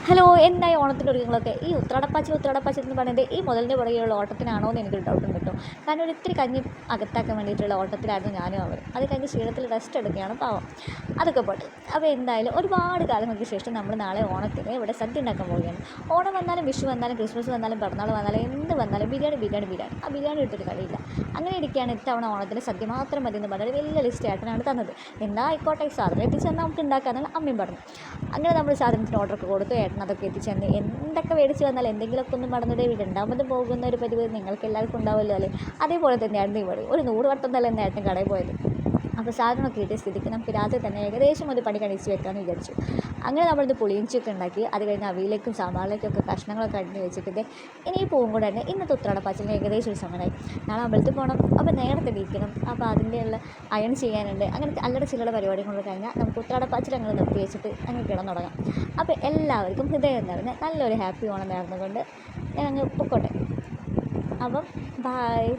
Hello, എന്തായി ഓണത്തിൻ്റെ ഒരുക്കങ്ങളൊക്കെ? ഈ ഉത്രാടപ്പാച്ചിൽ എന്ന് പറയുന്നത് ഈ മുതലിൻ്റെ പുറകെയുള്ള ഓട്ടത്തിനാണോ എന്ന് എനിക്കൊരു ഡൗട്ടുണ്ട് കേട്ടോ. കാരണം ഒരു ഇത്തിരി കഞ്ഞി അകത്താക്കാൻ വേണ്ടിയിട്ടുള്ള ഓട്ടത്തിലായിരുന്നു ഞാനും അവർ. അത് കഴിഞ്ഞ് ക്ഷീണത്തിൽ റെസ്റ്റ് എടുക്കുകയാണ് പാവം. അതൊക്കെ പോട്ടെ. അപ്പോൾ എന്തായാലും ഒരുപാട് കാലങ്ങൾക്ക് ശേഷം നമ്മൾ നാളെ ഓണത്തിന് ഇവിടെ സദ്യ ഉണ്ടാക്കാൻ പോവുകയാണ്. ഓണം വന്നാലും വിഷു വന്നാലും ക്രിസ്മസ് വന്നാലും പിറന്നാൾ വന്നാലും എന്ത് വന്നാലും ബിരിയാണി. ആ ബിരിയാണി ഇട്ടൊരു കളിയില്ല. അങ്ങനെ ഇരിക്കുകയാണ് ഇത്തവണ ഓണത്തിന് സദ്യ മാത്രം മതി എന്ന് പറഞ്ഞാൽ വലിയ ലിസ്റ്റ് ഏട്ടനാണ് തന്നത്. എന്നാൽ ആയിക്കോട്ടെ, സാധനം എത്തിച്ചെന്നാൽ നമുക്ക് ഉണ്ടാക്കാമെന്നാണ് അമ്മയും പറഞ്ഞു. അങ്ങനെ നമ്മൾ സാധനത്തിന് ഓർഡറൊക്കെ കൊടുത്തു. ഏട്ടൻ അതൊക്കെ എത്തിച്ചെന്ന് എന്തൊക്കെ മേടിച്ച് വന്നാൽ എന്തെങ്കിലുമൊക്കെ ഒന്നും മറന്നിടേ രണ്ടാമത് പോകുന്ന ഒരു പതിവ് നിങ്ങൾക്ക് എല്ലാവർക്കും ഉണ്ടാവുമല്ലോ അല്ലേ? അതേപോലെ തന്നെയായിരുന്നു ഇവിടെ. ഒരു 100 വട്ടം തന്നെ ഏട്ടൻ കടയിൽ പോയത്. അപ്പോൾ സാധനമൊക്കെ കിട്ടിയ സ്ഥിതിക്ക് നമുക്ക് രാത്രി തന്നെ ഏകദേശം ഒരു പണി കഴിച്ച് വെക്കാമെന്ന് വിചാരിച്ചു. അങ്ങനെ നമ്മളിത് പുളിയിഞ്ചിയൊക്കെ ഉണ്ടാക്കി. അത് കഴിഞ്ഞ് അവിയിലേക്കും സാമ്പാറിലേക്കൊക്കെ കഷ്ണങ്ങളൊക്കെ അടിഞ്ഞ് വെച്ചിട്ട് ഇനി ഈ പൂവും കൂടെ തന്നെ ഇന്നത്തെ ഉത്രാടപ്പാച്ചിലിന് ഏകദേശം ഒരു സമയമായി. നാളെ അമ്പലത്തിൽ പോകണം. അപ്പോൾ നേരത്തെ ഇരിക്കണം. അപ്പോൾ അതിൻ്റെയുള്ള അയൺ ചെയ്യാനുണ്ട്. അങ്ങനത്തെ അല്ലറ ചില്ലറ പരിപാടി കൊണ്ട് കഴിഞ്ഞാൽ നമുക്ക് ഉത്രാടപ്പാച്ചിൽ അങ്ങനെ നിർത്തി വെച്ചിട്ട് അങ്ങ് കിടന്നു തുടങ്ങാം. അപ്പോൾ എല്ലാവർക്കും ഹൃദയം നിറഞ്ഞ നല്ലൊരു ഹാപ്പി ഓണം നേർന്നുകൊണ്ട് ഞാൻ അങ്ങ് പൊക്കോട്ടെ. അപ്പം ബായ്.